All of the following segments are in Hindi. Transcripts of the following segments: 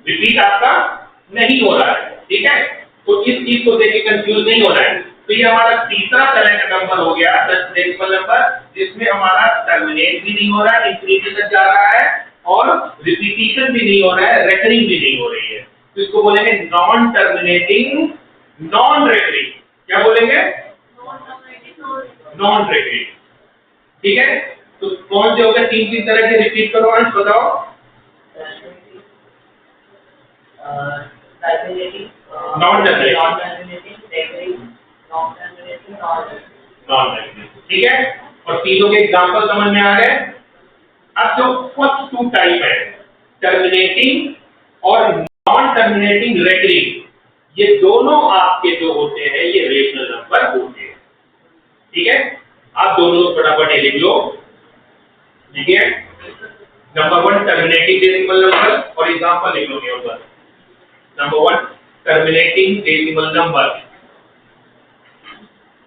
रिपीट आपका नहीं हो रहा है, ठीक है। तो इस चीज को देख के कंफ्यूज नहीं होना है। तो ये हमारा तीसरा सेलेक्ट नंबर हो गया 10 डेसिमल नंबर, जिसमें हमारा टर्मिनेट भी नहीं हो रहा है, इंफिनिटी तक जा रहा है, और रिपीटिशन भी नहीं हो रहा है, रेकरिंग भी नहीं हो रही है। तो इसको बोलेंगे नॉन टर्मिनेटिंग नॉन रेकरिंग। क्या बोलेंगे? नॉन रेकरिंग, ठीक है। तो कौन से हो गए? तीन तरह के, रिपीट करो अंश, बताओ। नॉन टर्मिनेटिंग, ठीक है। और तीनों के एग्जांपल समझ में आ गए। अब जो फर्स्ट टू टाइप है, टर्मिनेटिंग और नॉन टर्मिनेटिंग रेकरिंग, ये दोनों आपके जो होते हैं ये रेशनल नंबर होते हैं, ठीक है। आप दोनों फटाफट ये लिख लो, ठीक है। नंबर 1 टर्मिनेटिंग डेसिमल नंबर, और एग्जांपल लिख लो केवल बस। Number 1 terminating decimal number,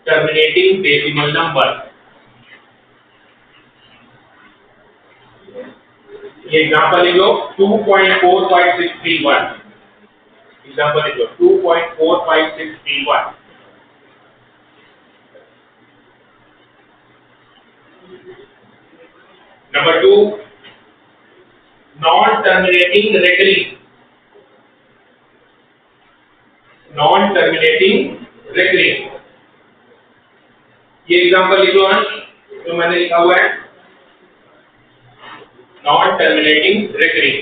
terminating decimal number, ये एग्जांपल लिख लो 2.45631, एग्जांपल लिख लो 2.45631। Number 2 non terminating recurring, non terminating recurring, ये एग्जांपल लिख लो अंश, जो मैंने लिखा हुआ है non terminating recurring.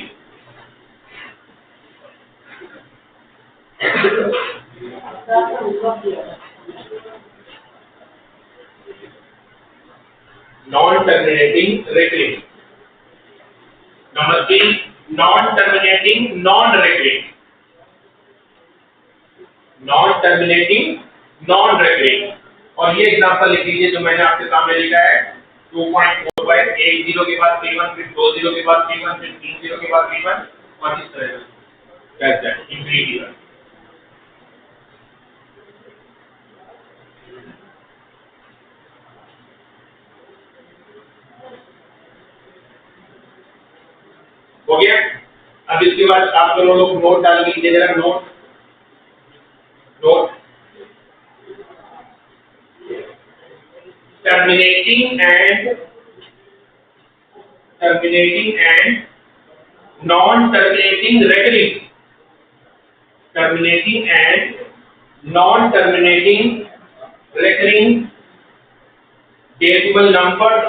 Non terminating recurring. Number 3 non terminating non recurring, non terminating non recurring. और ये एग्जांपल लिख लीजिए जो मैंने आपके सामने लिखा है 2.45, एक 0 के बाद 31, फिर 2 0 के बाद 31, फिर 3 0 के बाद 31, और इस तरह से इंफिनिटी तक। हो गया। अब इसके बाद आप दोनों लोग नोट डाल दीजिए जरा, note terminating and non terminating recurring, terminating and non terminating recurring decimal numbers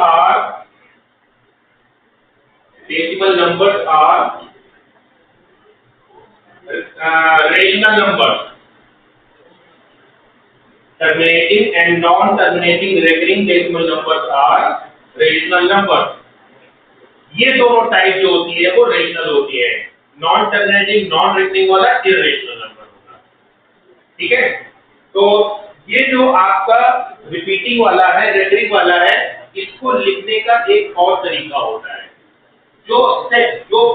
are rational numbers, terminating and non-terminating recurring decimal numbers are rational numbers। ये दोनों टाइप जो होती है वो रेशनल होती है, नॉन टर्मिनेटिंग नॉन रेकरिंग वाला इररेशनल नंबर होगा, ठीक है। तो ये जो आपका रिपीटिंग वाला है, रेकरिंग वाला है, इसको लिखने का एक और तरीका होता है। जो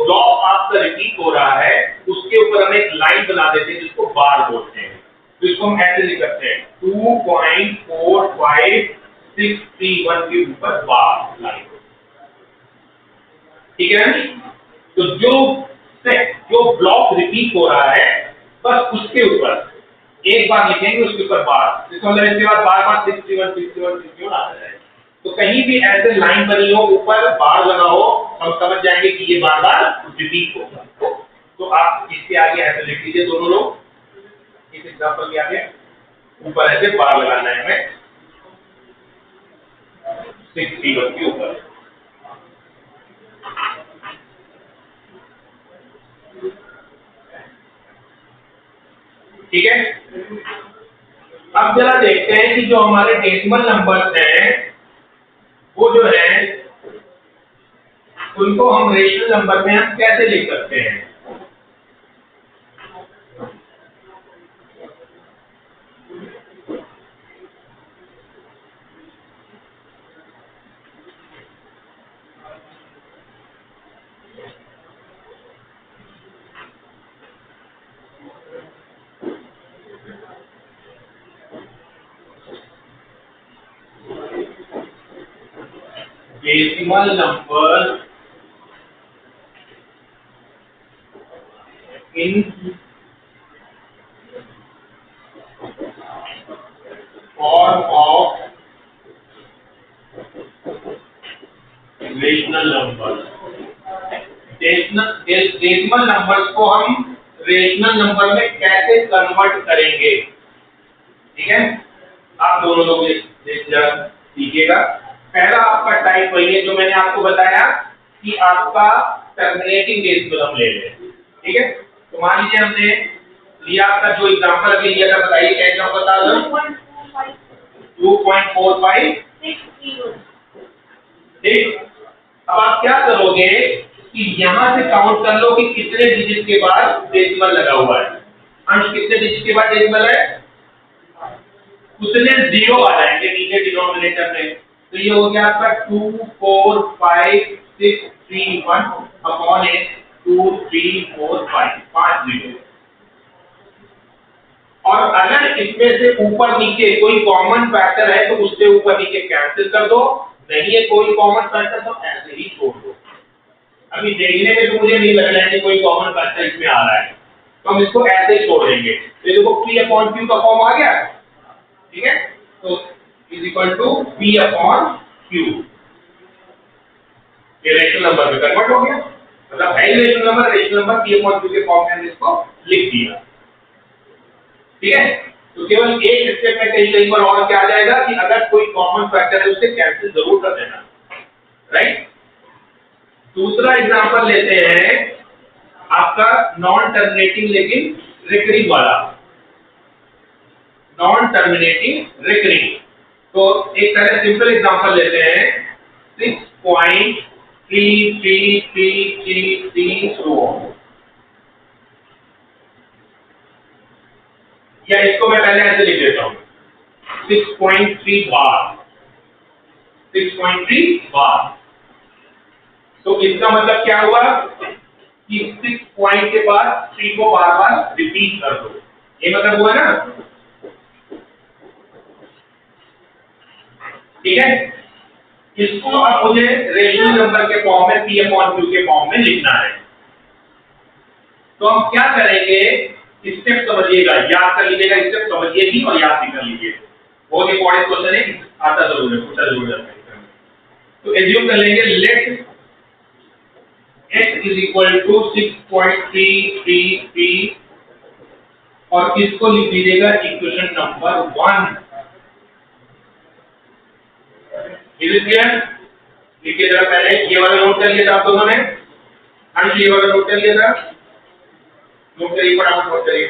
ब्लॉक आपका रिपीट हो रहा है उसके ऊपर हम एक लाइन बना देते हैं जिसको बार बोलते हैं। तो इसको हम ऐसे लिख सकते हैं 2.45631 के ऊपर बार लाइन, ठीक है। तो जो ब्लॉक रिपीट हो रहा है बस उसके ऊपर एक बार लिखेंगे, उसके ऊपर बार, इसका मतलब इसके बाद बार बार 61 आता है। तो कहीं भी ऐसे लाइन बनी हो ऊपर बार लगा हो, हम समझ जाएंगे कि ये बार बार रिपीट होगा। तो आप इसके आगे ऐसे लिख लीजिए दोनों लोग, इस एग्जांपल के आगे ऊपर ऐसे बार लगाना है हमें 61 के ऊपर, ठीक है। अब जरा देखते हैं कि जो हमारे डेसिमल नंबर्स हैं वो जो है उनको हम रेशनल नंबर में हम कैसे लिख सकते हैं। Decimal number in form of rational number. Decimal numbers को हम रेशनल नंबर में कैसे कन्वर्ट करेंगे, ठीक है। आप दोनों लोग सीखिएगा। पहला आपका टाइप वही है जो मैंने आपको बताया कि आपका टर्मिनेटिंग डेसिमल हम ले लें, ठीक है। तो मान लीजिए हमने लिया आपका जो एग्जांपल अभी लिया था, बताइए क्या एग्जांपल बता दो। 2.45 ठीक। अब आप क्या करोगे कि यहां से काउंट कर लो कि कितने डिजिट के बाद डेसिमल लगा हुआ है। अंश कितने डिजिट के बाद डेसिमल है, उतने जीरो आ जाएंगे नीचे डिनोमिनेटर में। तो ये हो गया आपका 2 4 5 6 3 1 अपॉन 2 3 4 5 जीरो। और अगर इसमें से ऊपर नीचे कोई कॉमन फैक्टर है तो उससे ऊपर नीचे कैंसिल कर दो, नहीं है कोई कॉमन फैक्टर तो ऐसे ही छोड़ दो। अभी देखने में तो मुझे नहीं लग रहा है कि कोई कॉमन फैक्टर इसमें आ रहा है, तो हम इसको ऐसे ही छोड़ देंगे। तो देखो P अपॉन Q का फॉर्म आ गया, ठीक है। तो is equal to P upon Q, ये रेशनल नंबर में कन्वर्ट हो गया, मतलब है rational number P upon Q के फॉर्म में इसको लिख दिया, ठीक है। तो केवल एक स्टेप में कहीं पर और क्या आ जाएगा कि अगर कोई कॉमन फैक्टर है उसे कैंसिल जरूर कर देना, राइट। दूसरा एग्जांपल लेते हैं आपका नॉन टर्मिनेटिंग लेकिन रिकरिंग वाला, नॉन टर्मिनेटिंग रिकरिंग। तो एक तरह सिंपल एग्जांपल लेते हैं 6.3333 या इसको मैं पहले ऐसे लिख देता हूं 6.3 बार, 6.3 बार। तो इसका मतलब क्या हुआ कि 6 पॉइंट के बाद 3 को बार बार रिपीट कर दो, ये मतलब हुआ ना, ठीक है। इसको अब मुझे रेशनल नंबर के फॉर्म में P अपॉन Q के फॉर्म में लिखना है। तो हम क्या करेंगे, स्टेप समझिएगा, याद कर लीजिएगा, स्टेप समझिए भी और याद भी कर लीजिए। बहुत इंपॉर्टेंट क्वेश्चन है, आता जरूर है, पूछा जरूर जाता है। तो एज्यूम कर लेंगे let x is equal to 6.333 और इसको लिख दीजिएगा equation number 1। Is it clear? लिखिए जरा, पहले ये वाला नोट कर लिया था आप दोनों ने, अंश ये वाला नोट कर लिया था, नोट करिए फटाफट, नोट करिए।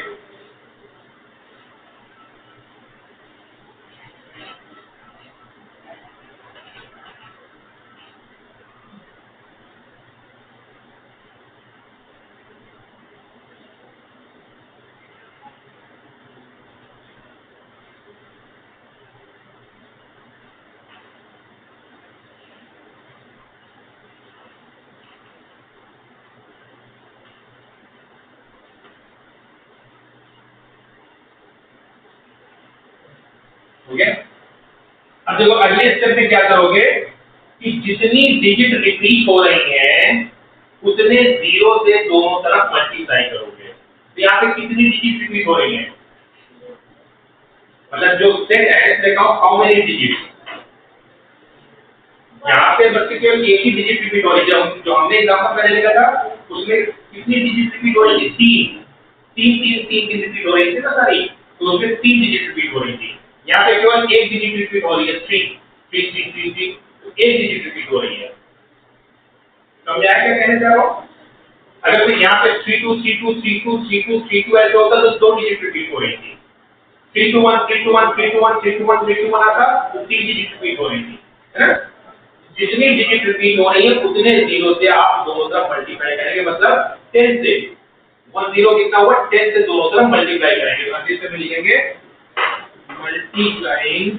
हो गया। अब देखो अगले स्टेप में क्या करोगे कि जितनी डिजिट रिपीट हो रही हैं उतने जीरो से दोनों तरफ मल्टीप्लाई करोगे। तो यहाँ पे कितनी डिजिट रिपीट हो रही हैं, मतलब जो सेट है देखो हाउ मेनी डिजिट, यहाँ पे बच्चे केवल एक ही डिजिट रिपीट हो रही है। जो हमने एग्जांपल पहले लिखा था उसमें कितनी डिजिट रिपीट हो रही थी, तीन रिपीट हो रही थी ना सारी, तो उसमें 3 डिजिट रिपीट हो रही थी। यहाँ पे केवल एक डिजिट रिपीट हो रही है, 3 एक डिजिट रिपीट हो रही है। समझ आया क्या कहने जा रहा हूँ? अगर मैं यहाँ पे 3232323232 ऐसे होता तो 2 डिजिट रिपीट हो रही थी, 321 आता तो 3 डिजिट रिपीट हो रही थी, है ना। जितनी डिजिट रिपीट हो रही है उतने जीरो से आप दोनों तरफ मल्टीप्लाई करेंगे, मतलब 10 से 1 0 कितना हुआ, 10 से दोनों तरफ मल्टीप्लाई करेंगे। तो हम इसमें लिखेंगे multiplying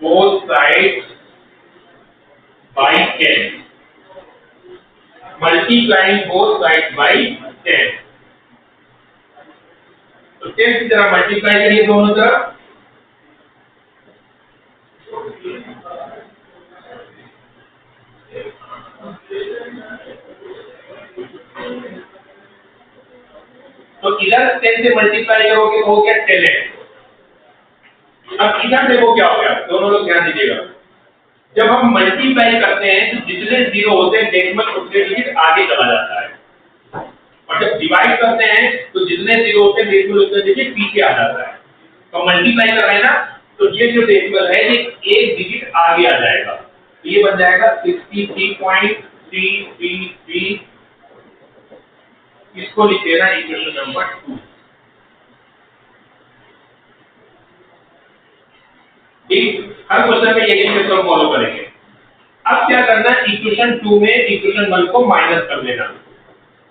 both sides by 10, multiplying both sides by 10। तो 10 की तरह मल्टीप्लाई करिए दोनों तरफ, तो इधर 10 से मल्टीप्लाई करोगे तो हो गया 10x। अब इधर देखो क्या हो गया, दोनों लोग ध्यान दीजिएगा। जब हम मल्टीप्लाई करते हैं तो जितने जीरो होते हैं डेसिमल उतने डिजिट आगे चला जाता है, और जब डिवाइड करते हैं तो जितने जीरो होते हैं डेसिमल उतने डिजिट पीछे आ जाता है। तो मल्टीप्लाई कर रहे हैं ना, तो ये जो डेसिमल है ये एक डिजिट आगे आ जाएगा, तो ये बन जाएगा 63.333। इसको लिख देना इक्वेशन नंबर 2। हर क्वेश्चन में ये स्टेप फॉलो करेंगे। अब क्या करना है, इक्वेशन 2 में इक्वेशन 1 को माइनस कर देना,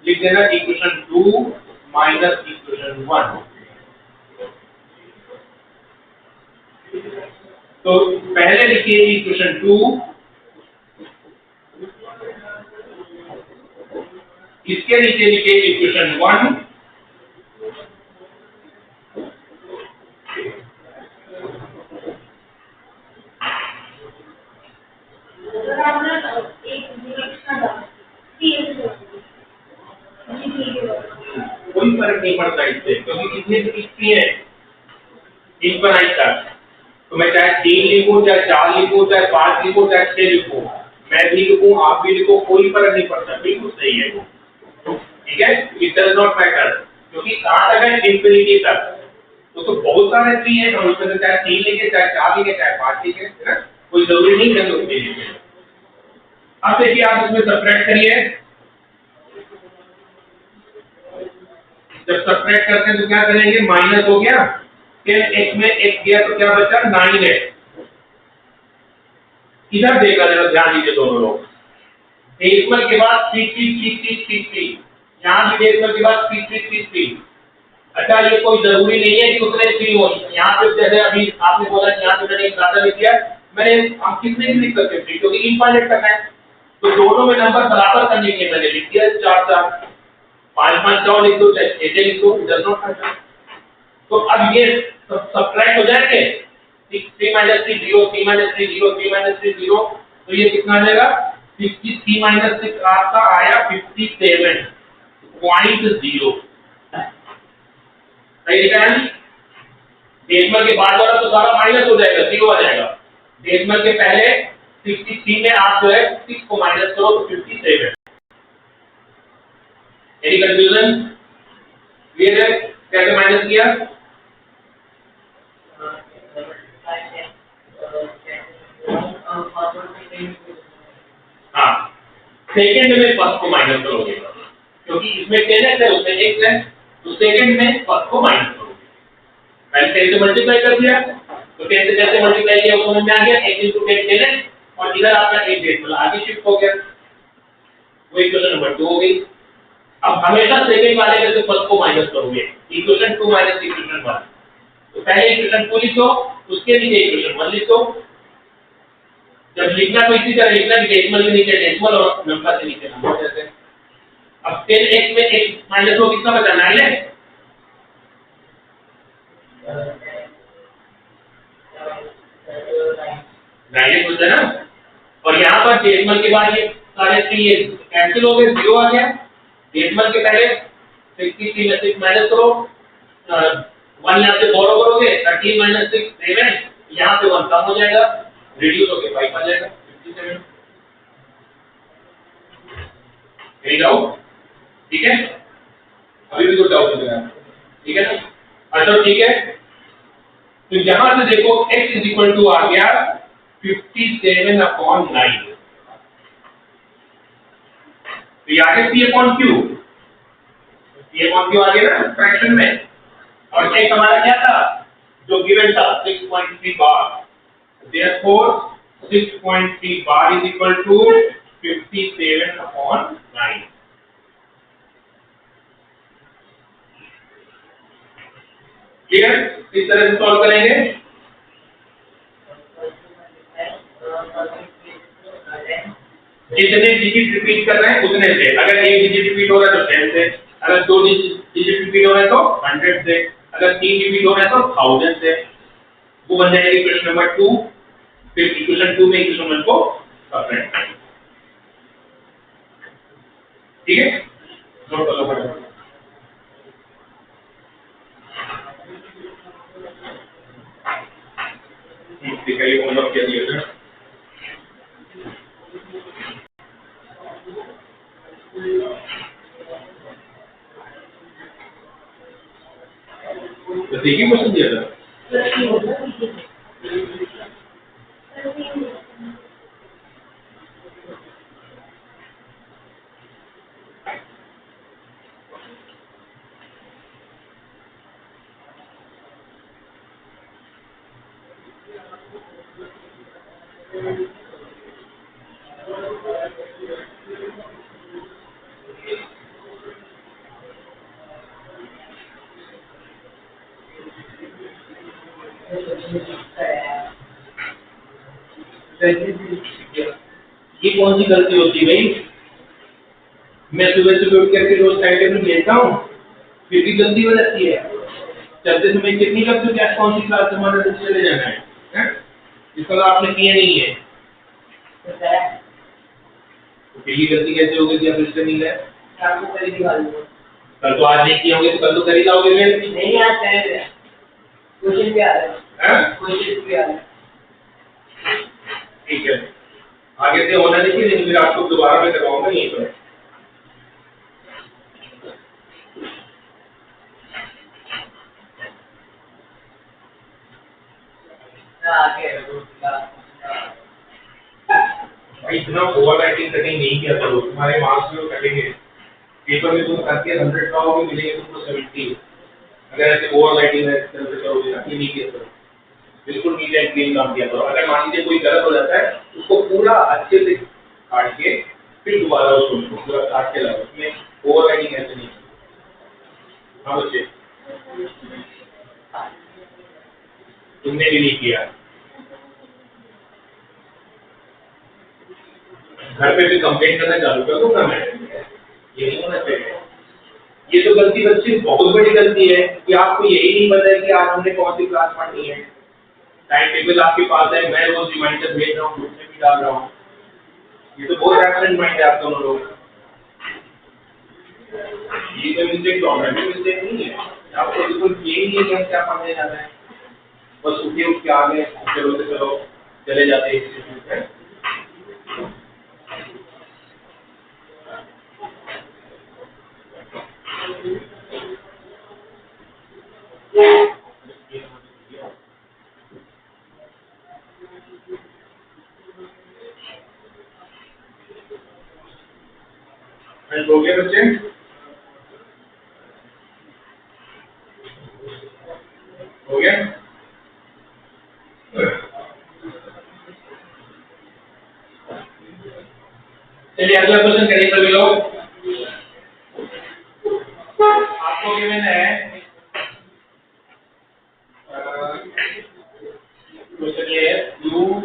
लिख देना इक्वेशन 2 माइनस इक्वेशन 1। तो पहले लिखिए इक्वेशन 2, इसके नीचे लिखिए इक्वेशन 1, कोई फर्क नहीं पड़ता इससे, क्योंकि कितने कितनी है एक बनाई तक, तो मैं चाहे 3 लिखूं, चाहे 4 लिखूं, चाहे 5 लिखूं, चाहे 6 लिखूं, मैं भी लिखूं, आप भी लिखो, कोई फर्क नहीं पड़ता, बिल्कुल सही है वो, ठीक है। इट डज नॉट मैटर, क्योंकि कहां तक है, इंफिनिटी तक। तो बहुत सारे ट्री है, हम उसमें चाहे 3 लिखे, चाहे 4 लिखे, चाहे 5 लिखे, है ना, कोई जरूरी नहीं है उसके लिए। अब देखिए आप इसमें सब्ट्रैक्ट करिए, जब सब्ट्रैक्ट करते हैं तो क्या करेंगे, माइनस हो गया, फिर x में x गया तो क्या बचा 9x। इधर देखा जरा ध्यान दीजिए दोनों लोग, डेसिमल के बाद 3 यहाँ भी डेसिमल के बाद 3। अच्छा ये कोई जरूरी नहीं है कि उतने 3 हो, यहाँ पे जैसे अभी आपने बोला यहाँ पे मैंने एक ज्यादा लिख दिया, मैंने हम कितने भी लिख सकते हैं क्योंकि इनफाइनाइट करना है, तो दोनों में नंबर बराबर करने के लिए मैंने लिख दिया 4 5 4 लिख दो, चाहे 6 लिख दो, डज नॉट मैटर। तो अब ये सब्ट्रैक्ट हो जाएंगे, 3 - 3 0, 3 - 3 0, 3 - 3 0, तो ये कितना आ जाएगा, 63 - 6 आपका आया 57.0। सही लिखा है, डेसिमल के बाद वाला तो सारा माइनस हो जाएगा, 0 आ जाएगा। डेसिमल के पहले 63 में आप जो है 6 को माइनस करो तो 57। एनी कंफ्यूजन, क्लियर है कैसे माइनस किया? हाँ, सेकंड में फर्स्ट को माइनस करोगे, क्योंकि इसमें 10x है उसमें x है, तो सेकंड में फर्स्ट को माइनस करोगे। मैंने 10 से मल्टीप्लाई कर दिया, तो 10 से कैसे मल्टीप्लाई किया वो समझ में आ गया, x * 10 10x, और इधर आपका एक डेसिमल आगे शिफ्ट हो गया, वो इक्वेशन नंबर 2 हो गई। अब हमेशा सेकंड वाले में से फर्स्ट को माइनस करोगे, इक्वेशन 2 माइनस इक्वेशन 1, तो पहले इक्वेशन 2 लिखो, उसके नीचे इक्वेशन 1 लिखो। जब लिखना तो इसी तरह लिखना कि डेसिमल के नीचे डेसिमल और नंबर के नीचे नंबर जैसे। अब 10x में x माइनस हो कितना बचा, 9x। नाइनएक्स बचा ना, और यहाँ पर डेसिमल के बाद ये सारे 3 कैंसिल हो गए, 0 आ गया। डेसिमल के पहले 63 में 6 माइनस करो, 1 यहाँ से बोरो करोगे, 13 - 6 7, यहाँ से 1 कम हो जाएगा, रिड्यूस होके 5 आ जाएगा, 57। Any doubt? ठीक है, अभी भी कोई डाउट नहीं है, ठीक है ना? अच्छा ठीक है, तो यहां से देखो x = आ गया 57/9, तो ये आगे p/q, p/q आ गया ना फ्रैक्शन में, और x हमारा क्या था जो गिवन था 6.3 बार, therefore 6.3 बार = 57/9। क्लियर? इस तरह से सॉल्व करेंगे। जितने डिजिट रिपीट कर रहे हैं उतने से, अगर एक डिजिट रिपीट हो रहा है तो 10 से, अगर 2 डिजिट रिपीट हो रहा है तो 100 से, अगर 3 रिपीट हो रहा है तो 1000 से। वो बन जाएगा इक्वेशन नंबर 2, फिर इक्वेशन 2 में इक्वेशन 1 को सब्ट्रैक्ट करेंगे, ठीक है? नोट कर लो फटाफट। दिखाइए होमवर्क क्या दिया था। बस एक ही क्वेश्चन दिया था। ये कौन सी गलती होती है भाई? मैं सुबह सुबह उठ करके रोज टाइम टेबल लेता हूँ, फिर भी गलती हो जाती है। चलते समय कितनी लगती है, कौन सी क्लास हमारे चले जाना है? इसका तो आपने किया नहीं है, तो ये गलती कैसे होगी कि आप रिश्ते नहीं गए? कल तो आज नहीं किए होंगे तो कल तो कर ही लाओगे। नहीं आज करेंगे, क्वेश्चन भी आ रहा है, क्वेश्चन भी आ रहा है। ठीक है, आगे से होना चाहिए, लेकिन फिर आपको दोबारा मैं करवाऊंगा यहीं पर। भाई इतना ओवर राइटिंग कटिंग नहीं किया करो, तुम्हारे मार्क्स में कटेंगे। पेपर में तुम करके 100 पाओगे, मिलेंगे तुमको 70। अगर ऐसे ओवर राइटिंग करोगे ना, ये नहीं किया करो, बिल्कुल नीट एंड क्लीन काम किया करो। अगर मान लीजिए कोई गलत हो जाता है, उसको पूरा अच्छे से काट के फिर दोबारा उसको पूरा काट के लाओ, उसमें ओवर राइटिंग ऐसे नहीं। हाँ बच्चे, तुमने भी नहीं किया, घर पे भी कंप्लेंट करना चालू कर दूंगा मैं। ये नहीं होना चाहिए। ये तो गलती बच्चे बहुत बड़ी गलती है कि आपको यही नहीं पता है कि आज हमने कौन सी क्लास पढ़नी है। टाइम टेबल आपके पास है, मैं रोज रिमाइंडर भेज रहा हूँ, ग्रुप में भी डाल रहा हूँ। ये तो बहुत एब्सेंट माइंड है आप दोनों लोग। ये तो मिस्टेक प्रॉब्लम है, मिस्टेक नहीं है। आपको बिल्कुल यही नहीं है कि हम क्या पढ़ने जा रहे हैं, बस उठ के आ गए, चलो चले जाते हैं। हो गया बच्चे? हो गया? चलिए अगला क्वेश्चन करिए सभी लोग। आपको गिवन है, क्वेश्चन ये है, you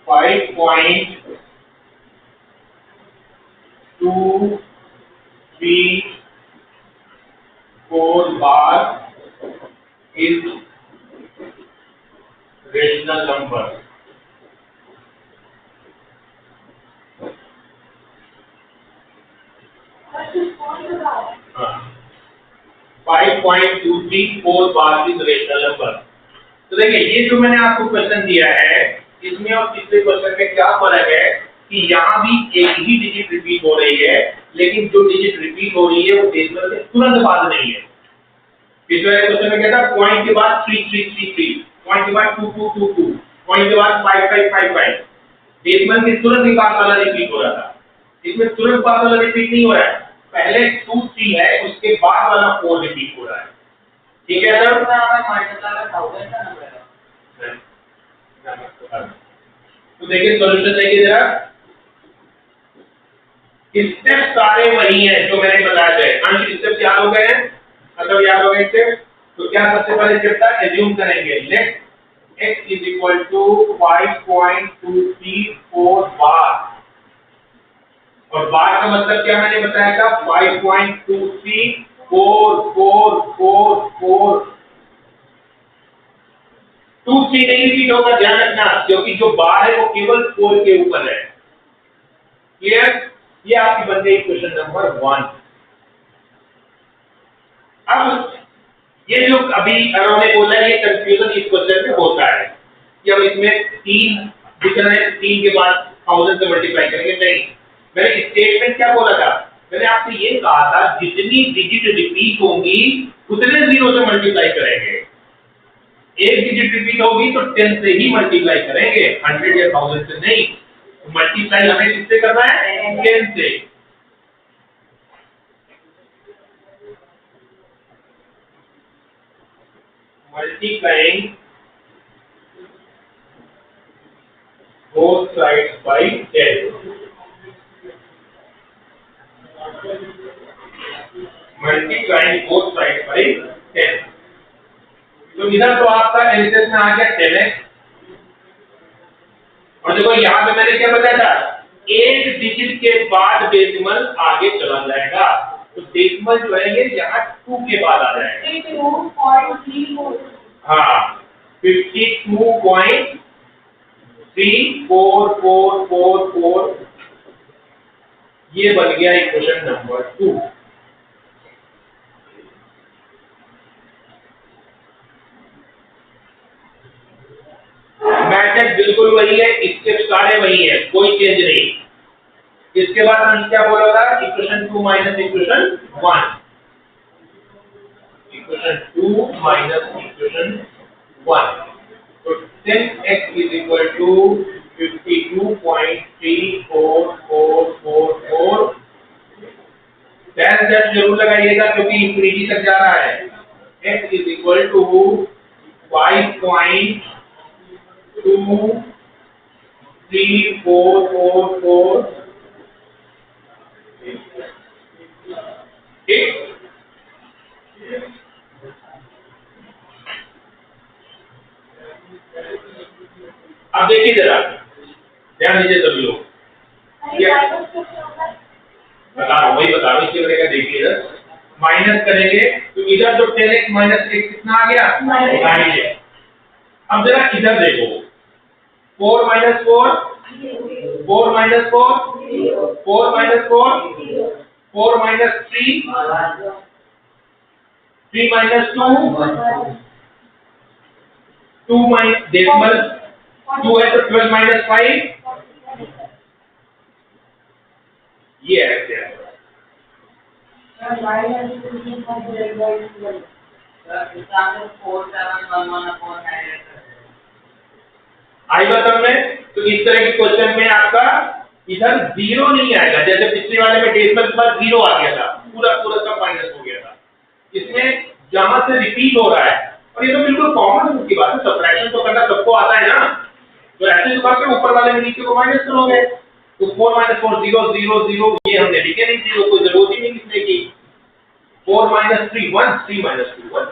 5.234 bar is rational number. हाँ, 5.234 बार इज रेशनल नंबर। तो देखिए ये जो मैंने आपको क्वेश्चन दिया है, इसमें और पिछले क्वेश्चन में क्या फर्क है कि यहाँ भी एक ही डिजिट रिपीट हो रही है, लेकिन जो डिजिट रिपीट हो रही है वो डेसिमल के तुरंत बाद नहीं है। पिछले क्वेश्चन में क्या था, पॉइंट के बाद 3333, पॉइंट के बाद 2222, पॉइंट के बाद 5555, डेसिमल के तुरंत बाद वाला रिपीट हो रहा था। इसमें तुरंत बाद वाला रिपीट नहीं हो रहा है, पहले 2 3 है, उसके बाद वाला 4 रिपीट हो रहा है। ठीक है सर? तो देखिए सॉल्यूशन देखिए जरा, स्टेप सारे वही हैं जो मैंने बताया थे। अंश स्टेप याद हो गए हैं, मतलब याद हो गए स्टेप। तो क्या सबसे पहले स्टेप था, एज्यूम करेंगे let x is equal to 5.234 bar, और बार का मतलब क्या मैंने बताया था, 5.23444 3 नहीं रिपीट होगा, ध्यान रखना, क्योंकि जो बार है वो केवल 4 के ऊपर है। क्लियर? ये आपकी बन गई क्वेश्चन नंबर 1। अब ये जो अभी अरुण ने बोला, ये कंफ्यूजन इस क्वेश्चन में होता है कि अब इसमें 3 दिख रहे हैं, 3 के बाद 1000 से मल्टीप्लाई करेंगे। नहीं, मैंने स्टेटमेंट क्या बोला था, मैंने आपसे ये कहा था जितनी डिजिट रिपीट होंगी उतने 0 से मल्टीप्लाई करेंगे। एक डिजिट रिपीट होगी तो 10 से ही मल्टीप्लाई करेंगे, 100 या 1000 से नहीं। तो मल्टीप्लाई हमें किससे करना है? 10 से। Multiplying both sides by 10. Multiplying both sides by 10. तो इधर तो आपका एलसीएस में आ गया 10x, और देखो यहाँ पे मैंने क्या बताया था, एक डिजिट के बाद डेसिमल आगे चला जाएगा, तो डेसिमल जो है ये यहाँ 2 के बाद आ जाएगा। हाँ, 52.344444, ये बन गया इक्वेशन नंबर 2। मैथड बिल्कुल वही है, स्टेप सारे वही है, कोई चेंज नहीं। इसके बाद हम क्या बोला था, equation 2 minus equation 1, equation 2 minus equation 1। तो 10x is equal to 52.3444। Dash जरूर लगाइएगा क्योंकि इंफिनिटी तक जा रहा है। x is equal to 5.23444। ठीक, अब देखिए जरा, ध्यान दीजिए सभी लोग, बता रहा हूं, वही बता रहा हूं, इसके बनेगा। देखिए इधर माइनस करेंगे तो इधर जो 10x माइनस x कितना आ गया? 9x। अब जरा इधर देखो, 4 minus 4, 4 minus 4, 4 minus 4, 4 minus 3, 3 minus 2, 2 minus decimal 2 है तो 12 माइनस 5, ये है क्या? आई बात हमने, तो इस तरह के क्वेश्चन में आपका इधर 0 नहीं आएगा, जैसे पिछले वाले में डेसिमल के बाद 0 आ गया था, पूरा पूरा सब माइनस हो गया था। इसमें जहां से रिपीट हो रहा है, और ये तो बिल्कुल कॉमन की बात है, सब्ट्रैक्शन तो करना सबको आता है ना, तो ऐसे जो करके ऊपर वाले में नीचे को माइनस करोगे, तो 4 माइनस 4 0 0 0, ये हमने लिखे नहीं, 0 कोई जरूरत ही नहीं लिखने की। 4 माइनस 3 1, 3 माइनस 2 1,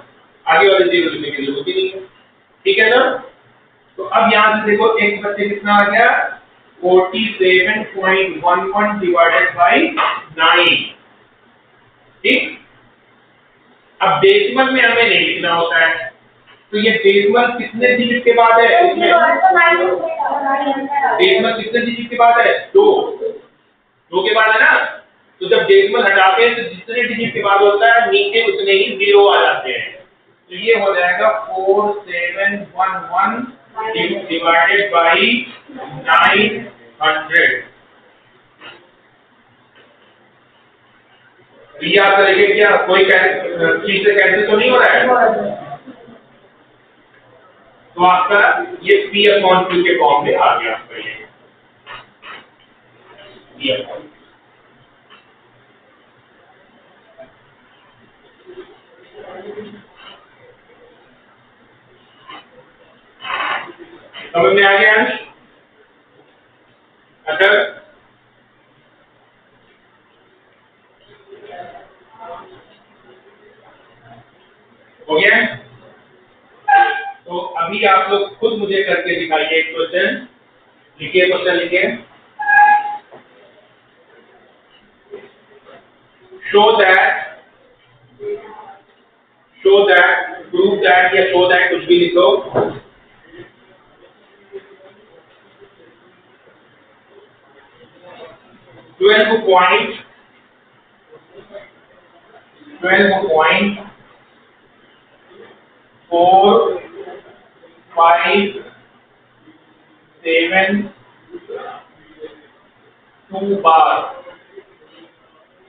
आगे वाले 0 लिखने की जरूरत ही नहीं है। ठीक है ना? तो अब यहाँ से देखो x बच्चे कितना आ गया? 47.11 डिवाइडेड बाई 9। ठीक, अब डेसिमल में हमें नहीं लिखना होता है, तो ये डेसिमल कितने डिजिट के बाद है? डेसिमल कितने डिजिट के बाद है? 2 के बाद है ना। तो जब डेसिमल हटाते हैं तो जितने डिजिट के बाद होता है नीचे उतने ही 0 आ जाते हैं, तो ये हो जाएगा 4711 डिवाइडेड बाई 900। ये आप देखिए क्या कोई चीज से कैंसिल तो नहीं हो रहा है, तो आपका ये P/Q के फॉर्म में आ गया आपका ये P/Q। समझ में आ गया? अच्छा, हो गया? तो अभी आप लोग खुद मुझे करके दिखाइए एक क्वेश्चन, लिखिए क्वेश्चन, लिखिए। show that, prove that या show that, कुछ भी लिखो। 12.457 बार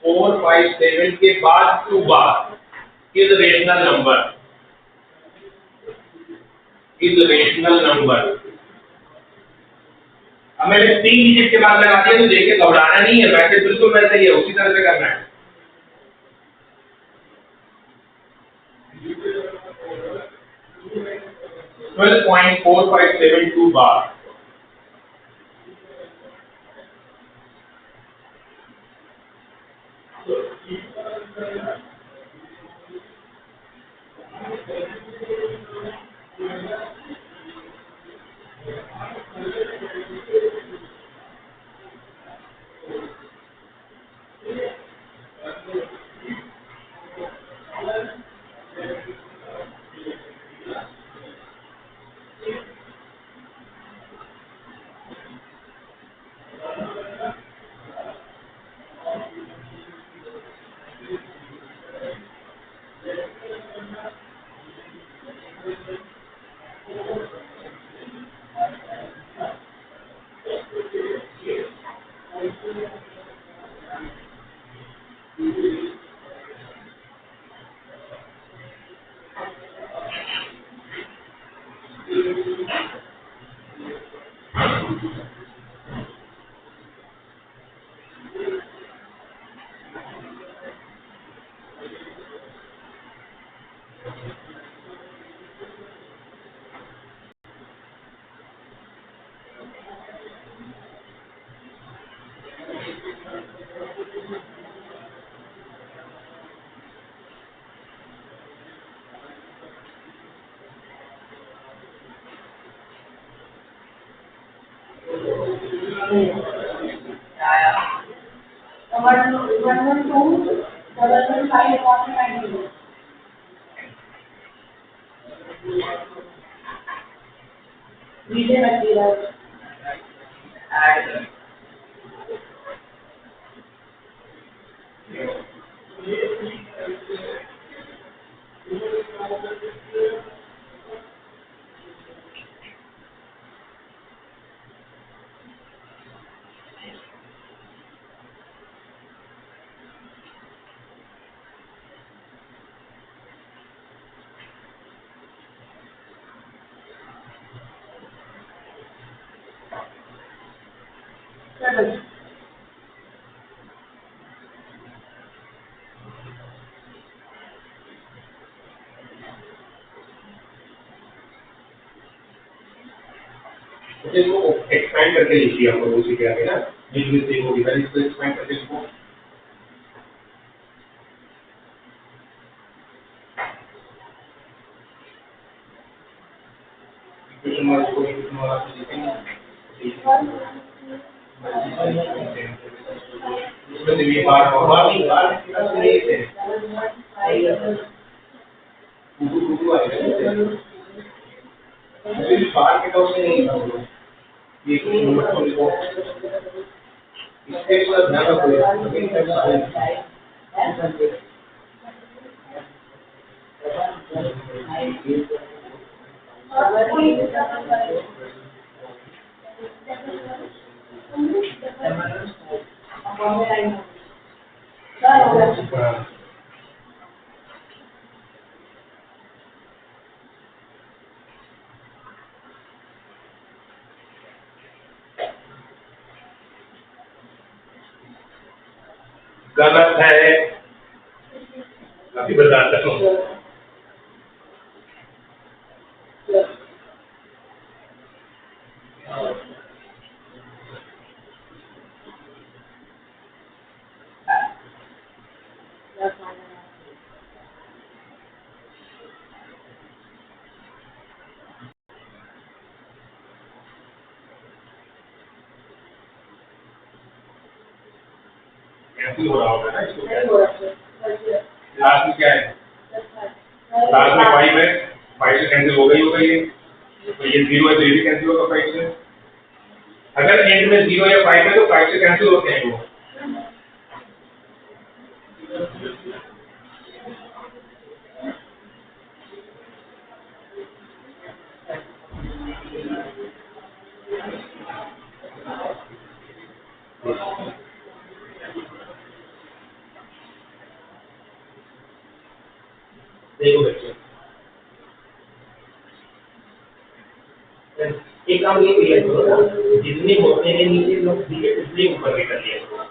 457 के बाद 2 बार is rational number. अब मैंने 3 डिजिट के बाद लगा दिया तो देखिए घबराना नहीं है, वैसे बिल्कुल वैसे ही है, उसी तरह से करना है। $12.4572 बार इसको एक्सपेंड करके लिखिए, आपको वो सीखे आगे ना, जिस मिस्टेक होगी पहले इसको एक्सपेंड करके लिखो। इक्वेशन वाला को इक्वेशन वाला से लिखेंगे, इसमें भी बार नहीं बार नहीं थे टू आएगा, बार के टॉप से नहीं ये नंबर को लिखो, इसके साथ ध्यान रखो सभी टाइप सारे गलत है, अभी बताता हूँ। कैंसिल हो रहा होगा ना, इसको लास्ट में क्या है, लास्ट में 5 है, 5 से कैंसिल हो गई है, तो ये 0 है तो ये भी कैंसिल होगा 5 से। अगर एंड में 0 या 5 है तो 5 से कैंसिल होते हैं वो। देखो बच्चे, एक काम ये क्लियर करो ना, जितने होते हैं नीचे लोग डिजिट उतने ऊपर कर लिया करो,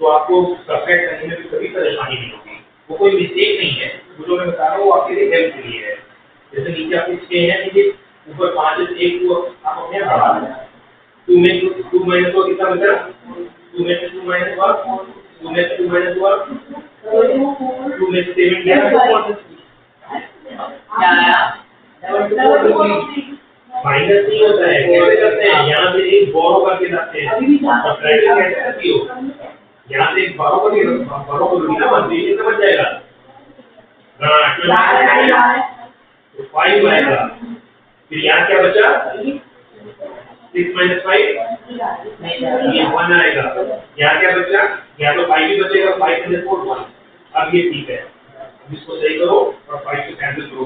तो आपको सब्ट्रैक्ट करने में भी कभी परेशानी नहीं होगी। वो कोई मिस्टेक नहीं है, वो जो मैं बता रहा हूँ वो आपके लिए हेल्प के लिए है। जैसे नीचे आपके 6 है, नीचे ऊपर 5 है, 1 को आप अपने बढ़ा दें। 2 में 2 माइनस 2 कितना बचा? 2 में से 2 माइनस 1, 2 में से 2 माइनस 1, 2 में से 7 क्या माइनस नहीं होता है, कैसे करते हैं? यहाँ से एक बोरो करके लाते हैं, और ट्रायंगल कैसे करती हो? यहाँ से एक बोरो करोगी ना, 1 कितना बच जाएगा? तो 5 आएगा। फिर यहाँ क्या बचा? 6 माइनस 5 ये 1 आएगा। यहाँ क्या बचा? यहाँ तो 5 ही बचेगा, 5 माइनस 4 1। अब ये ठीक है, अब इसको सही करो और 5 से कैंसिल करो।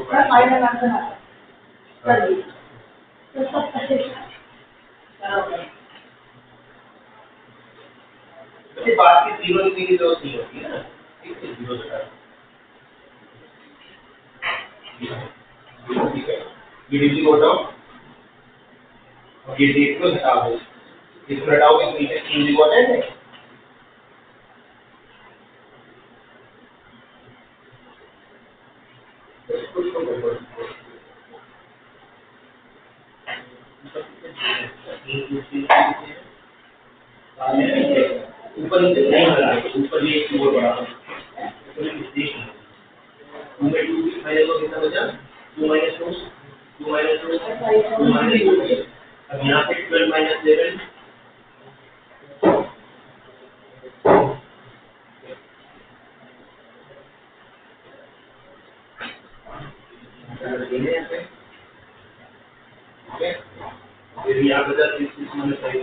तो बात की 0 लिखने की जरूरत नहीं होती है ना, ठीक है? 0 बता ठीक है, ये डिग्री को हटाओ और ये डेट को हटाओ, इसको हटाओ कि नीचे 3 लिखो है। ऊपर नीचे नहीं बना है, ऊपर ये एक और बड़ा ऊपर मिस्टेक है। 2 में 2 माइनस 2 कितना बचा? 2 माइनस 2 2 माइनस 2 2 माइनस 2। अब यहाँ पे 12 माइनस 11 फिर यहाँ बचा 6 माइनस 5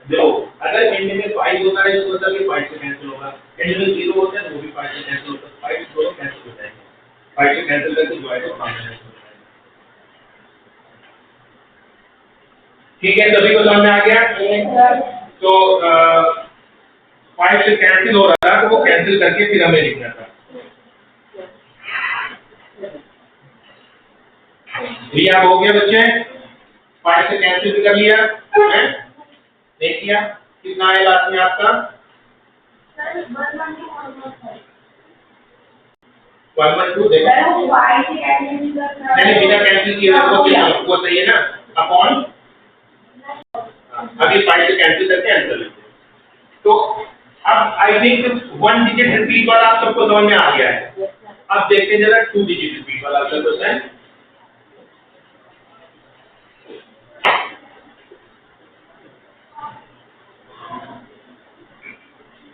देखो, अगर एंड में 5 होता है तो मतलब कि 5 से कैंसिल होगा, एंड में 0 होता है तो वो भी 5 से कैंसिल होता है, 5 दोनों कैंसिल हो जाएंगे, 5 से कैंसिल करके जो आएगा 5 हो जाएगा। ठीक है, सभी को समझ में आ गया? तो 5 से कैंसिल हो रहा था तो वो कैंसिल करके फिर हमें लिखना था। ये हो गया बच्चे, 5 से कैंसिल कर लिया है, देख लिया कितना आया लास्ट में आपका? 112 देखो, नहीं बिना कैंसिल किए वो सही है ना, अपॉन अभी 5 से कैंसिल करके आंसर लिखते हैं। तो अब आई थिंक 1 डिजिट रिपीट वाला आप सबको समझ में आ गया है। अब देखते हैं जरा 2 डिजिट रिपीट वाला आंसर क्वेश्चन।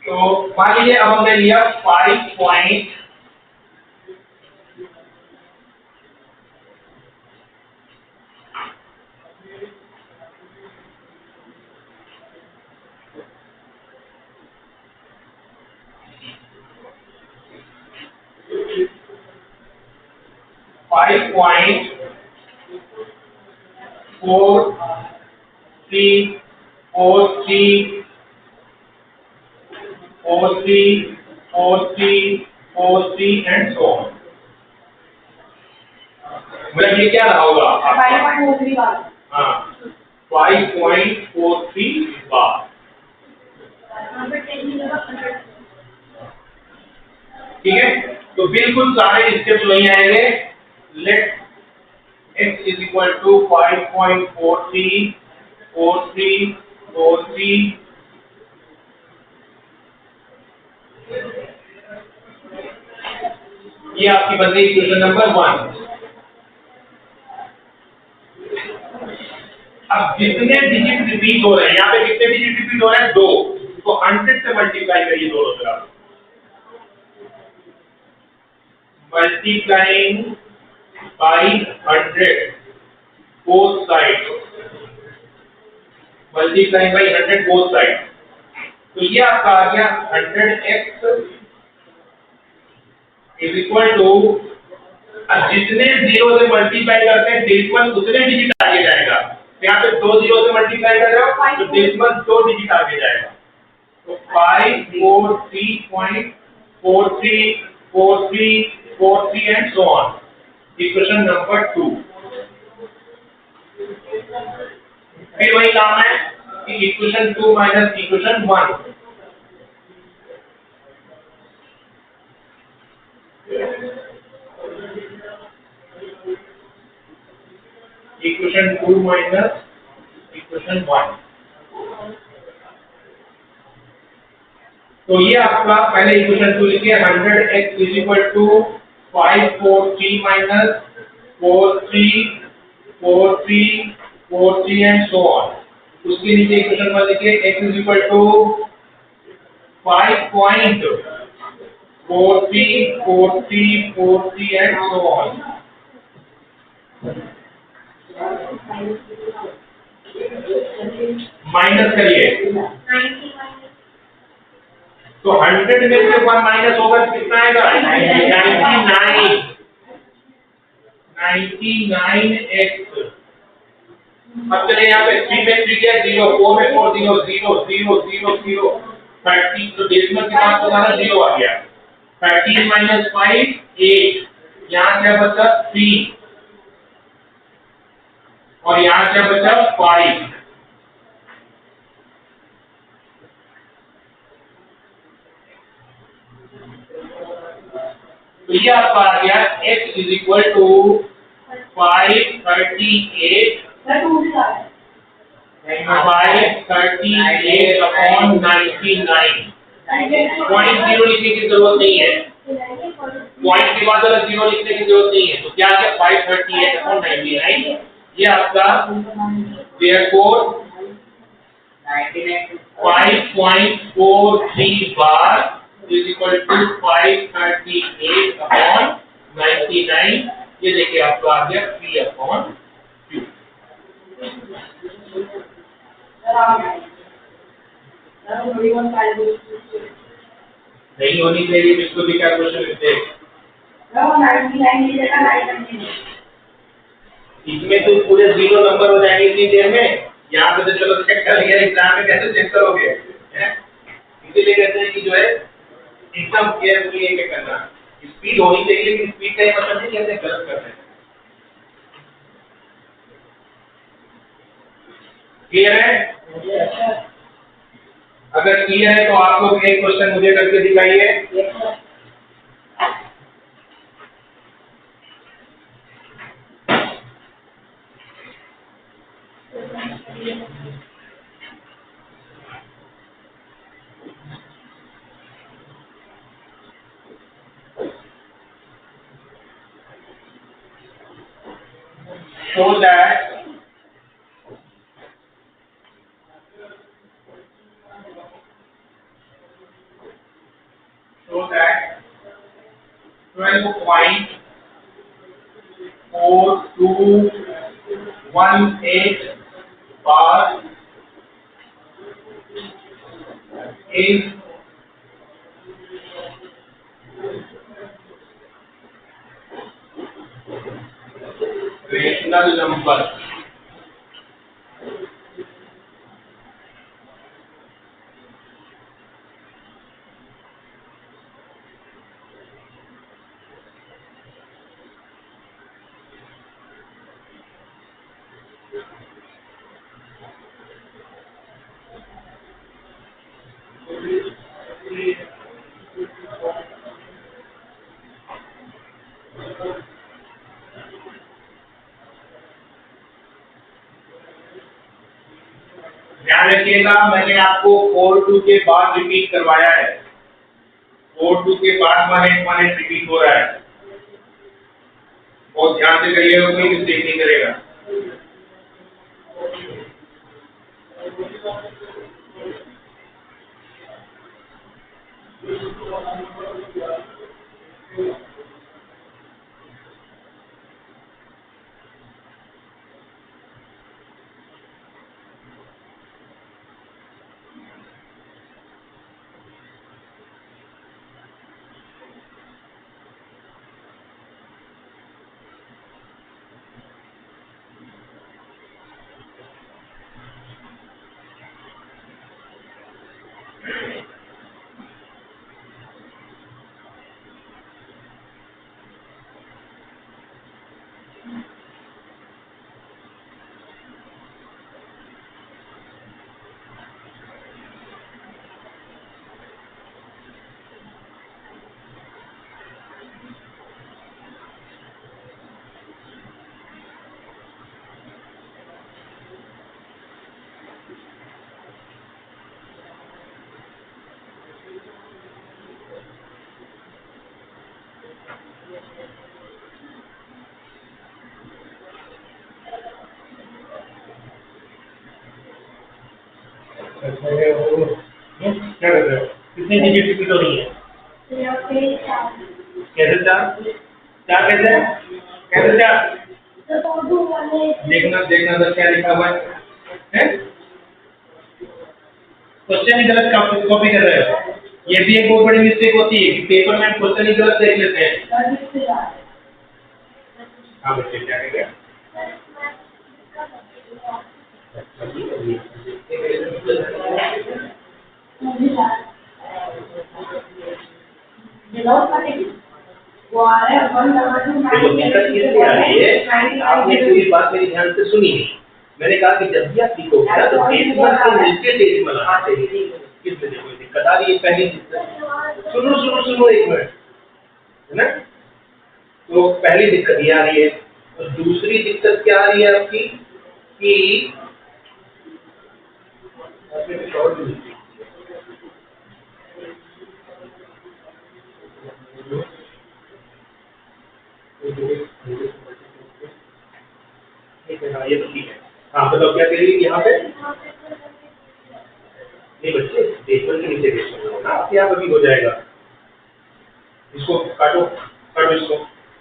तो मान लीजिए अब हमने लिया 5.4 3 and so on। मतलब ये क्या रहा होगा? 5.43 बार। हाँ, 5.43 बार। ठीक है, तो बिल्कुल सारे स्टेप्स वही आएंगे। Let x is equal to 5.43 43 43 ये आपकी बन गई इक्वेशन नंबर 1। अब जितने डिजिट रिपीट हो रहे हैं, यहाँ पे कितने डिजिट रिपीट हो रहे हैं? 2, तो 100 से मल्टीप्लाई करिए दोनों तरफ। multiplying by 100 both sides, multiplying by 100 both sides। तो ये आपका आ गया 100x इज इक्वल टू, अब जितने जीरो से मल्टीप्लाई करते हैं डेसिमल उतने डिजिट आगे जाएगा। यहाँ पे 2 जीरो से मल्टीप्लाई कर रहे हो तो डेसिमल 2 डिजिट आगे जाएगा। तो 543434343 and so on. Equation number 2। फिर वही काम है कि equation 2 minus equation 1। Equation 2 minus equation 1। तो ये आपका पहले इक्वेशन 2 लिखिए 100x is equal to 543 minus 434343 and so on. उसके नीचे इक्वेशन 1 लिखिए x is equal to 5.434343 and so on. Minus करिए तो 100 में से 1 माइनस होगा तो कितना आएगा 99x। अब चले यहाँ पे 3 में 3 क्या 0, 4 में 4 0 0 0 0 0 30। तो डेसिमल के बाद तो सारा 0 आ गया। 13 माइनस 5 8, यहाँ क्या बचा 3 और यहाँ क्या बचा 5। तो ये आपका आ गया x is equal to 538 upon 99। Point zero लिखने की जरूरत नहीं है, पॉइंट के बाद अगर जीरो लिखने की जरूरत नहीं है। तो क्या है 538 अपॉन 99। ये आपका therefore 5.43 bar is equal to 538 upon 99। ये देखिए आपका आ गया 3 अपॉन 2। नहीं होनी चाहिए, बिल्कुल भी क्या क्वेश्चन लिखते हैं इसमें तो पूरे 0 नंबर हो जाएंगे इतनी देर में। यहाँ पे तो चलो चेक कर लिया, एग्जाम में कैसे चेक करोगे? इसीलिए कहते हैं कि जो है एकदम केयरफुली ये करना। स्पीड होनी चाहिए, लेकिन स्पीड का मतलब नहीं कहते गलत करते हैं। क्लियर है? अगर क्लियर है तो आप लोग एक क्वेश्चन मुझे करके दिखाइए। So that so that 12.4218 bar is rational number. ध्यान रखिएगा, मैंने आपको 4 के बाद रिपीट करवाया है। 4 के बाद 1 रिपीट हो रहा है। बहुत ध्यान से करिएगा, कोई मिस्टेक नहीं करेगा। क्या कर रहे हो? कितनी डिजिट रिपीट हो रही है? कैसे चार? चार कैसे? कैसे चार? देखना देखना सर क्या लिखा हुआ है? क्वेश्चन ही गलत कॉपी कर रहे हो। ये भी एक बहुत बड़ी मिस्टेक होती है कि पेपर में क्वेश्चन ही गलत देख लेते हैं। हाँ बच्चे क्या कह रहे हैं? देखो दिक्कत किससे आ रही है? आपने पूरी बात मेरी ध्यान से सुनी नहीं। मैंने कहा कि जब भी आप लिखोगे ना तो डेसिमल से मिलके डेसिमल आना चाहिए। किस वजह कोई दिक्कत आ रही है? पहली दिक्कत सुनो सुनो सुनो एक मिनट, है ना? तो पहली दिक्कत ये आ रही है और दूसरी दिक्कत क्या आ रही है आपकी कि हाँ ये तो ठीक है। हाँ बताओ क्या कह रही है यहाँ पे? नहीं बच्चे डेसिमल के नीचे डेसिमल ना आपके यहाँ अभी हो जाएगा। इसको काटो काटो इसको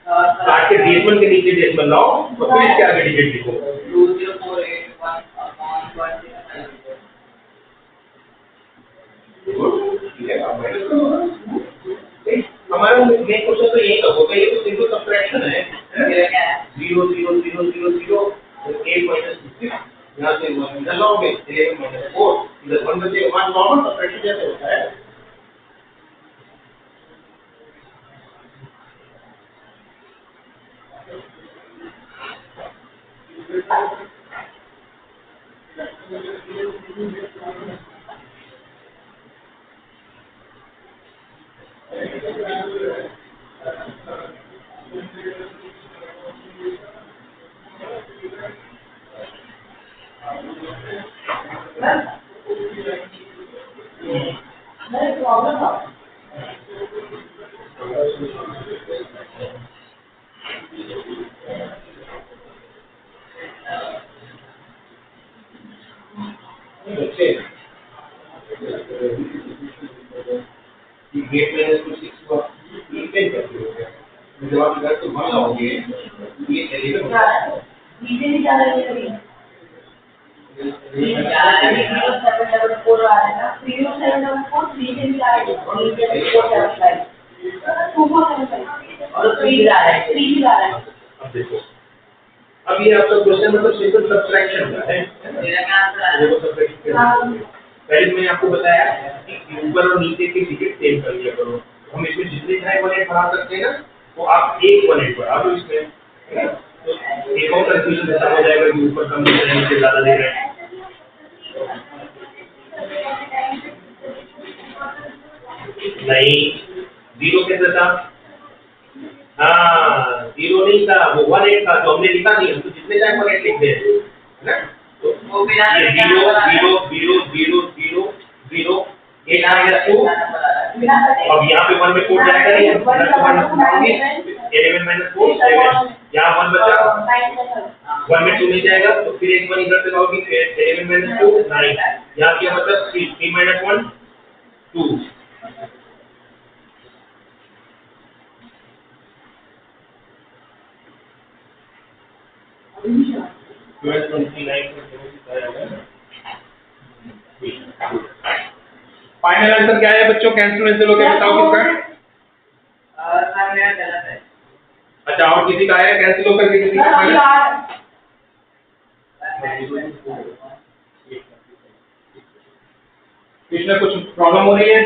काट के डेसिमल के नीचे डेसिमल लाओ और फिर इसके आगे डिजिट लिखो। 20481 हमारा मेन क्वेश्चन तो यही होगा। ये तो सिंपल सब्ट्रैक्शन है। 0 0 0 0 0 8 माइनस 6 यहाँ से 1 इधर लाओगे 11 माइनस 4 इधर 1 बचेगा। 1 नॉर्मल सब्ट्रैक्शन जैसे होता है। गेट माइनस 6 हुआ ये कैसे हो गया? जब आप इधर से 1 लाओगे ये एलिमेंट होगा नीचे नहीं जा रहा है। 0 आ रहा है ना 0 नीचे नहीं जा रहा है। नीचे 475 और 3 आ रहा है 3 आ रहा है। अब देखो अब ये आपका क्वेश्चन मतलब सिंपल सब्ट्रैक्शन का है। मेरा क्या आंसर है? देखो सब्ट्रैक्शन पहले मैंने आपको बताया कि ऊपर और नीचे के डिजिट सेम कर लिया करो। हम इसमें जितने चाहे 1 बढ़ा सकते हैं ना तो आप एक 1 बढ़ा दो इसमें, है ना? तो एक और कंफ्यूजन ऐसा हो जाएगा कि ऊपर कम दे रहे हैं नीचे ज़्यादा दे रहे हैं। नहीं 0 कैसे था? हाँ 0 नहीं था वो 1 था तो हमने लिखा नहीं। हम तो जितने चाहे 1 लिख दे, है ना? तो वो 0 0 0 0 0 0 8 माइनस 2 अब यहाँ पे 1 में कोड जाएगा नहीं। 11 माइनस 4 7 यहाँ 1 बचा 1 में 2 नहीं जाएगा तो फिर एक 1 इधर से लाओगी 11 माइनस 2 9 यहाँ क्या मतलब 3 माइनस 1 2 फाइनल आंसर क्या है बच्चों? कैंसिल हो गया बताओ किसका? अच्छा और किसी का है कैंसिल होकर के किसी का? इसमें कुछ प्रॉब्लम हो रही है?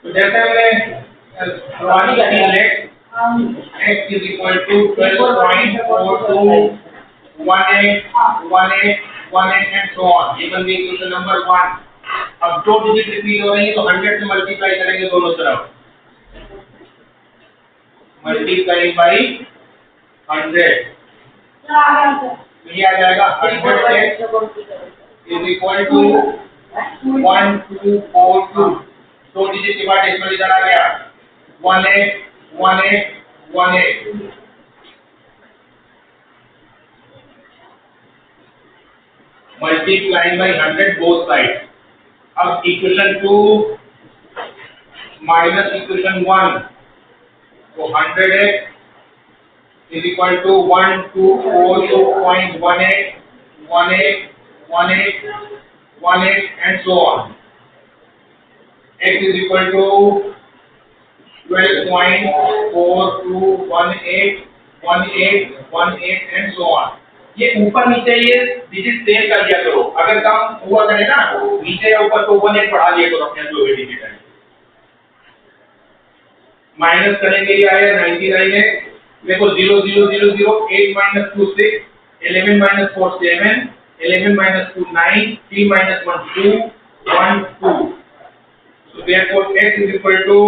जैसे हमने x is equal to 12.42 18 and so on ये बन गई क्वेश्चन नंबर 1। अब 2 डिजिट रिपीट हो रही है तो 100 से मल्टीप्लाई करेंगे दोनों तरफ मल्टीप्लाई बाई 100, तो ये आ जाएगा 100x is equal to 1242। 2 digit के बाद डेसिमल इधर आ गया 181818। Multiplying by 100 both side. अब इक्वेशन 2 माइनस इक्वेशन 1, तो 100x is equal to 1242.181818 and so on. X is equal to 12.42181818 and so on. ये ऊपर नीचे ये डिजिट सेम कर दिया करो, अगर कम हुआ करे ना नीचे या ऊपर तो 18 बढ़ा दिया करो अपने जो भी डिजिट है। माइनस करेंगे ये आएगा 99 है, देखो 0 0 0 0 8 minus 2 6 11 minus 4 7 11 minus 2 9 3 minus 1 2 1 2, so therefore x is equal to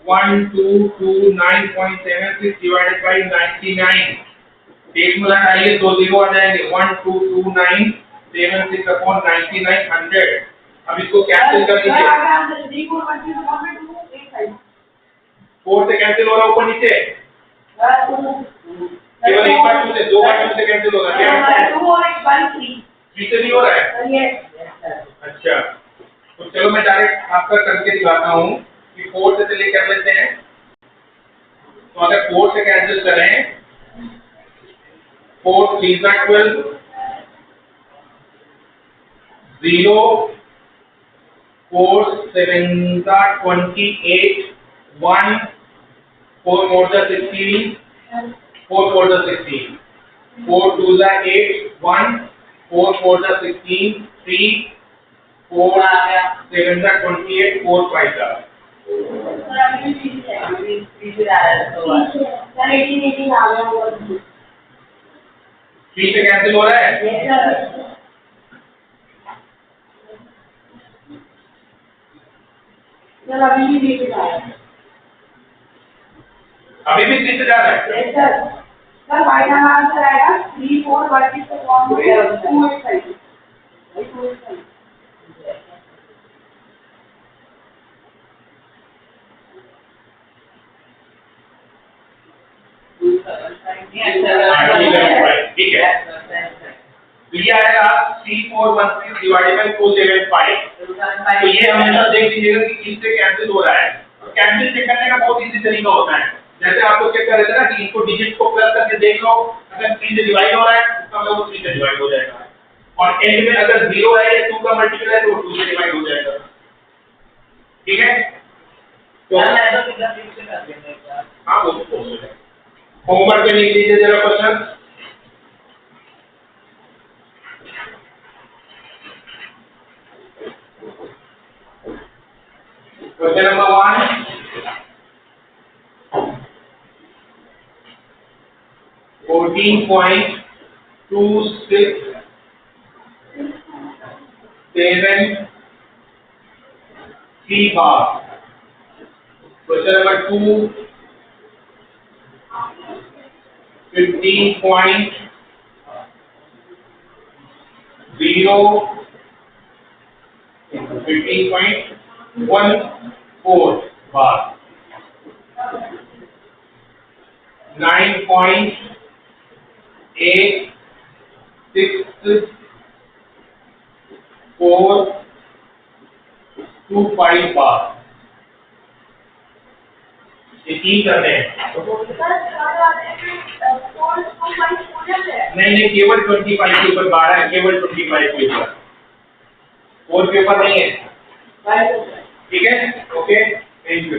1229.76 divided by 99। Decimal हटाइए 2 0 आ जाएंगे 1229.76 upon 99 100। अब इसको कैंसिल कर दीजिए, 4 से कैंसिल हो रहा ऊपर नीचे, केवल एक बार 2 से 2 बार 2 से कैंसिल होगा क्या? 3 से नहीं हो रहा है? अच्छा, तो चलो मैं डायरेक्ट आपका करके दिखाता हूँ कि 4 से चलिए कर लेते हैं। तो अगर 4 से कैंसिल करें 4 3 12 0 4 7 28 1 4 more than 16 4 4 the 16 4 2 the 8 1 4 4 the 16 3 4 7 the 28 4 5 the 3 से कैंसिल हो रहा है? अभी भी 3 से जा रहा है? सर फाइनल आंसर आएगा 3 4 25 से कौन हो गया 285। ठीक है, तो ये आएगा 3416 डिवाइडेड बाय 475। तो ये हमेशा देख लीजिएगा कि किससे कैंसिल हो रहा है, और कैंसिल चेक करने का बहुत इजी तरीका होता है। जैसे आपको चेक कर रहे थे ना कि इनको डिजिट को प्लस करके देख लो, अगर 3 से डिवाइड हो रहा है तो मतलब वो 3 से डिवाइड हो जाएगा, और एंड में अगर 0 है या 2 का मल्टीपल है तो 2 से डिवाइड हो जाएगा। ठीक है, तो हाँ वो पॉसिबल है। होमवर्क में लिख लीजिए जरा question. Question number 1, 14.267 bar। Question number 2, 15.014 bar। 9.86425 bar। ये 3 करने हैं। नहीं केवल 25 के ऊपर 12 है, केवल 25 के ऊपर, 4 के ऊपर नहीं है। ठीक है, ओके, थैंक यू।